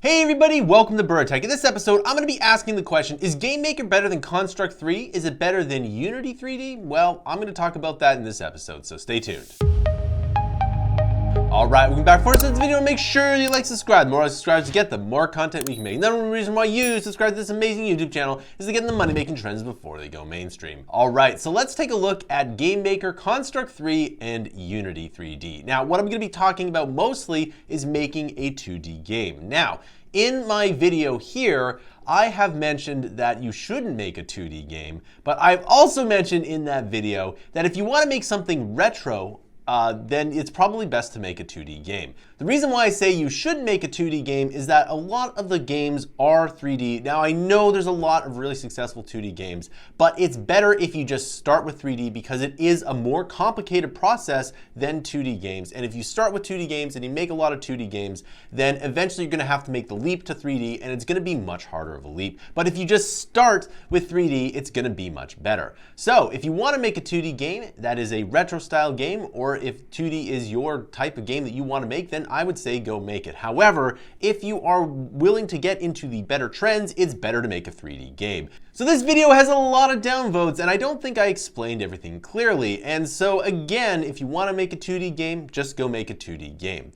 Hey everybody, welcome to Bura. In this episode, I'm going to be asking the question, is GameMaker better than Construct 3? Is it better than Unity 3D? Well, I'm going to talk about that in this episode, so stay tuned. Alright, welcome back. Before I start this video, make sure you like, subscribe. The more subscribers you get, the more content we can make. Another reason why you subscribe to this amazing YouTube channel is to get in the money-making trends before they go mainstream. Alright, so let's take a look at GameMaker, Construct 3, and Unity 3D. Now, what I'm going to be talking about mostly is making a 2D game. Now, in my video here, I have mentioned that you shouldn't make a 2D game, but I've also mentioned in that video that if you want to make something retro, then it's probably best to make a 2D game. The reason why I say you should make a 2D game is that a lot of the games are 3D. Now I know there's a lot of really successful 2D games, but it's better if you just start with 3D because it is a more complicated process than 2D games. And if you start with 2D games and you make a lot of 2D games, then eventually you're going to have to make the leap to 3D and it's going to be much harder of a leap. But if you just start with 3D, it's going to be much better. So if you want to make a 2D game that is a retro style game, or if 2D is your type of game that you want to make, then I would say go make it. However, if you are willing to get into the better trends, it's better to make a 3D game. So this video has a lot of downvotes and I don't think I explained everything clearly. And so again, if you want to make a 2D game, just go make a 2D game.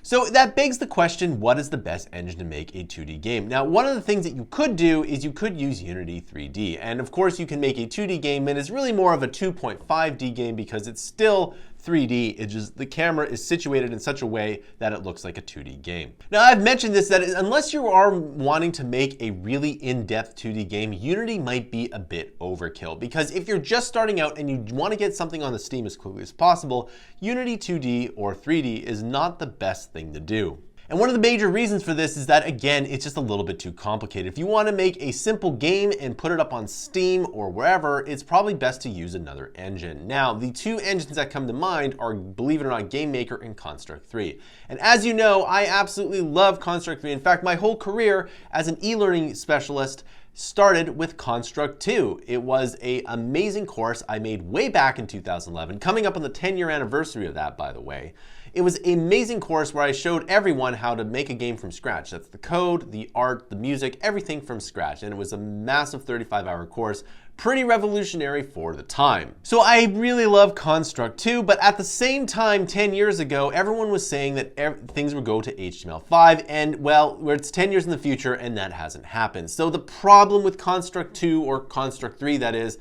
So that begs the question, what is the best engine to make a 2D game? Now, one of the things that you could do is you could use Unity 3D. And of course you can make a 2D game and it's really more of a 2.5D game because it's still 3D, it's just the camera is situated in such a way that it looks like a 2D game. Now I've mentioned this, that unless you are wanting to make a really in-depth 2D game, Unity might be a bit overkill, because if you're just starting out and you want to get something on the Steam as quickly as possible, Unity 2D or 3D is not the best thing to do. And one of the major reasons for this is that, again, it's just a little bit too complicated. If you want to make a simple game and put it up on Steam or wherever, it's probably best to use another engine. Now, the two engines that come to mind are, believe it or not, GameMaker and Construct 3. And as you know, I absolutely love Construct 3. In fact, my whole career as an e-learning specialist started with Construct 2. It was an amazing course I made way back in 2011, coming up on the 10-year anniversary of that, by the way. It was an amazing course where I showed everyone how to make a game from scratch. That's the code, the art, the music, everything from scratch. And it was a massive 35-hour course, pretty revolutionary for the time. So I really love Construct 2, but at the same time, 10 years ago, everyone was saying that things would go to HTML5, and well, it's 10 years in the future and that hasn't happened. So the problem with Construct 2, or Construct 3 that is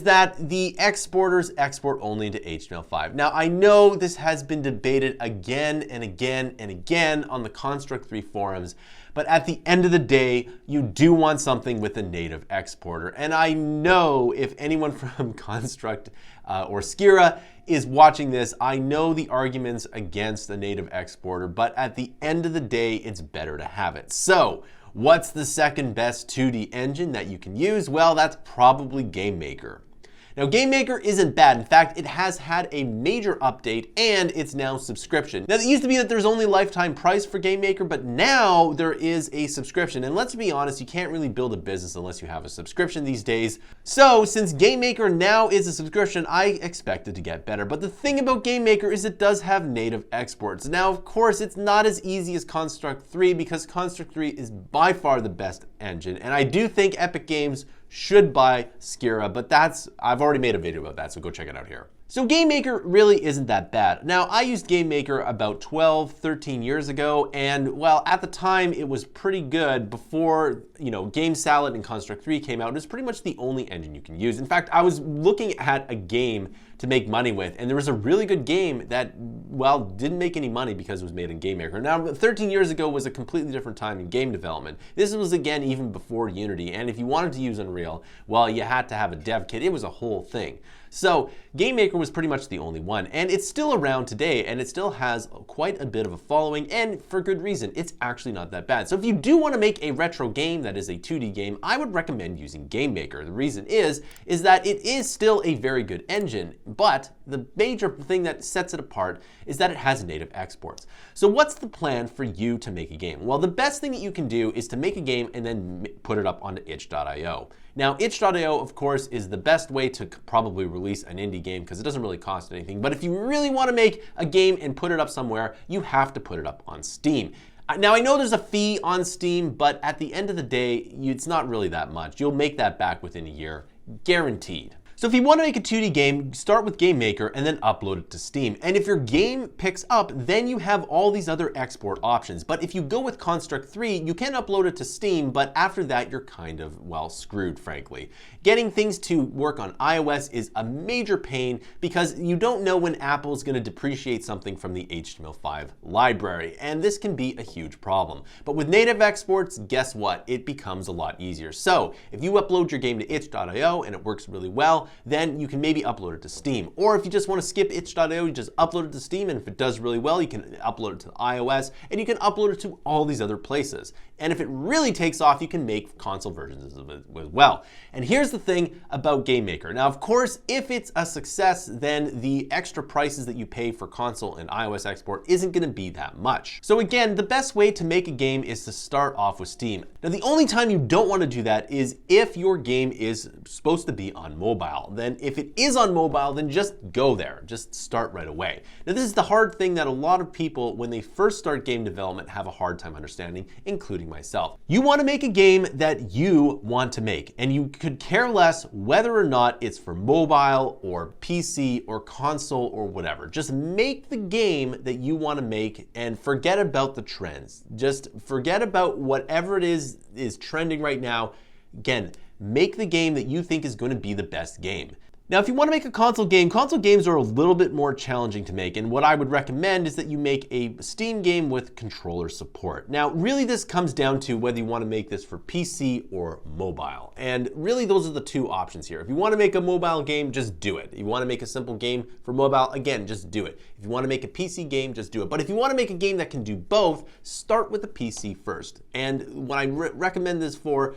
that the exporters export only to HTML5. Now, I know this has been debated again and again and again on the Construct 3 forums, but at the end of the day, you do want something with a native exporter. And I know if anyone from Construct or Skira is watching this, I know the arguments against the native exporter, but at the end of the day, it's better to have it. So, what's the second best 2D engine that you can use? Well, that's probably GameMaker. Now, GameMaker isn't bad. In fact, it has had a major update and it's now subscription. Now, it used to be that there's only lifetime price for GameMaker, but now there is a subscription. And let's be honest, you can't really build a business unless you have a subscription these days. So since GameMaker now is a subscription, I expect it to get better. But the thing about GameMaker is it does have native exports. Now, of course, it's not as easy as Construct 3 because Construct 3 is by far the best engine. And I do think Epic Games should buy Skira, but I've already made a video about that, so go check it out here. So GameMaker really isn't that bad. Now, I used GameMaker about 12, 13 years ago, and well, at the time it was pretty good before, Game Salad and Construct 3 came out. It was pretty much the only engine you can use. In fact, I was looking at a game to make money with, and there was a really good game that, well, didn't make any money because it was made in GameMaker. Now, 13 years ago was a completely different time in game development. This was, again, even before Unity, and if you wanted to use Unreal, well, you had to have a dev kit. It was a whole thing. So GameMaker was pretty much the only one, and it's still around today, and it still has quite a bit of a following, and for good reason. It's actually not that bad. So if you do want to make a retro game that is a 2D game, I would recommend using GameMaker. The reason is that it is still a very good engine, but the major thing that sets it apart is that it has native exports. So what's the plan for you to make a game? Well, the best thing that you can do is to make a game and then put it up onto itch.io. Now, itch.io, of course, is the best way to probably release an indie game because it doesn't really cost anything. But if you really want to make a game and put it up somewhere, you have to put it up on Steam. Now, I know there's a fee on Steam, but at the end of the day, it's not really that much. You'll make that back within a year, guaranteed. So if you want to make a 2D game, start with Game Maker and then upload it to Steam. And if your game picks up, then you have all these other export options. But if you go with Construct 3, you can upload it to Steam, but after that, you're kind of, well, screwed, frankly. Getting things to work on iOS is a major pain because you don't know when Apple is going to depreciate something from the HTML5 library, and this can be a huge problem. But with native exports, guess what? It becomes a lot easier. So if you upload your game to itch.io and it works really well, then you can maybe upload it to Steam. Or if you just want to skip itch.io, you just upload it to Steam, and if it does really well, you can upload it to iOS, and you can upload it to all these other places. And if it really takes off, you can make console versions of it as well. And here's the thing about Game Maker. Now, of course, if it's a success, then the extra prices that you pay for console and iOS export isn't going to be that much. So again, the best way to make a game is to start off with Steam. Now, the only time you don't want to do that is if your game is supposed to be on mobile. Then if it is on mobile, then just go there. Just start right away. Now, this is the hard thing that a lot of people, when they first start game development, have a hard time understanding, including myself. You want to make a game that you want to make, and you could care less whether or not it's for mobile or PC or console or whatever. Just make the game that you want to make and forget about the trends. Just forget about whatever it is trending right now. Again, make the game that you think is going to be the best game. Now, if you want to make a console games are a little bit more challenging to make, and what I would recommend is that you make a Steam game with controller support. Now, really this comes down to whether you want to make this for PC or mobile, and really those are the two options here. If you want to make a mobile game, just do it. If you want to make a simple game for mobile, again, just do it. If you want to make a PC game, just do it. But if you want to make a game that can do both, start with the PC first. And what I recommend this for,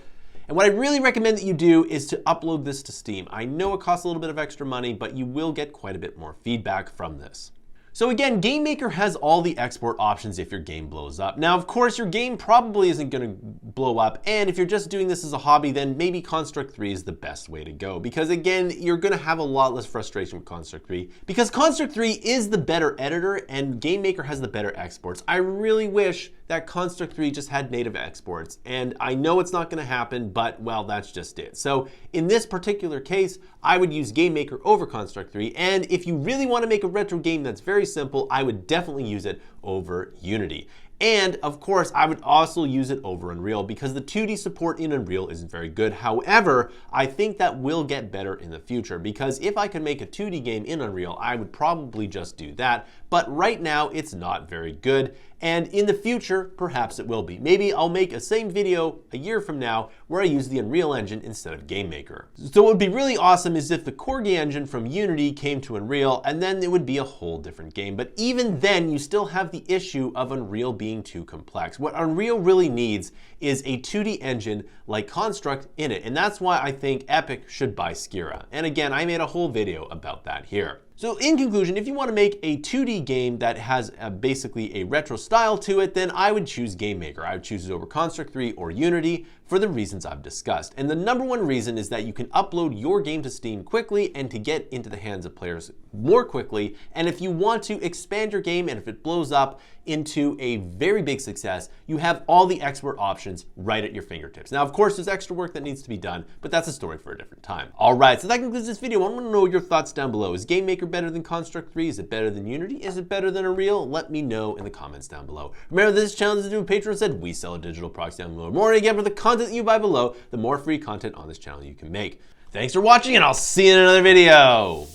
and what I really recommend that you do is to upload this to Steam. I know it costs a little bit of extra money, but you will get quite a bit more feedback from this. So again, Game Maker has all the export options if your game blows up. Now, of course, your game probably isn't going to blow up, and if you're just doing this as a hobby, then maybe Construct 3 is the best way to go. Because again, you're going to have a lot less frustration with Construct 3. Because Construct 3 is the better editor, and Game Maker has the better exports. I really wish that Construct 3 just had native exports, and I know it's not going to happen, but well, that's just it. So in this particular case, I would use Game Maker over Construct 3, and if you really want to make a retro game that's very simple, I would definitely use it over Unity. And of course, I would also use it over Unreal because the 2D support in Unreal isn't very good. However, I think that will get better in the future because if I could make a 2D game in Unreal, I would probably just do that. But right now, it's not very good. And in the future, perhaps it will be. Maybe I'll make a same video a year from now where I use the Unreal Engine instead of Game Maker. So what would be really awesome is if the core game engine from Unity came to Unreal, and then it would be a whole different game. But even then, you still have the issue of Unreal being too complex. What Unreal really needs is a 2D engine like Construct in it. And that's why I think Epic should buy Skira. And again, I made a whole video about that here. So in conclusion, if you want to make a 2D game that has basically a retro style to it, then I would choose Game Maker. I would choose it over Construct 3 or Unity for the reasons I've discussed. And the number one reason is that you can upload your game to Steam quickly and to get into the hands of players more quickly. And if you want to expand your game and if it blows up into a very big success, you have all the export options right at your fingertips. Now, of course, there's extra work that needs to be done, but that's a story for a different time. All right, so that concludes this video. I want to know your thoughts down below. Is Game Maker better than Construct 3? Is it better than Unity? Is it better than Unreal? Let me know in the comments down below. Remember, this channel is doing Patreon said we sell digital products down below. More again for the content that you buy below, the more free content on this channel you can make. Thanks for watching, and I'll see you in another video.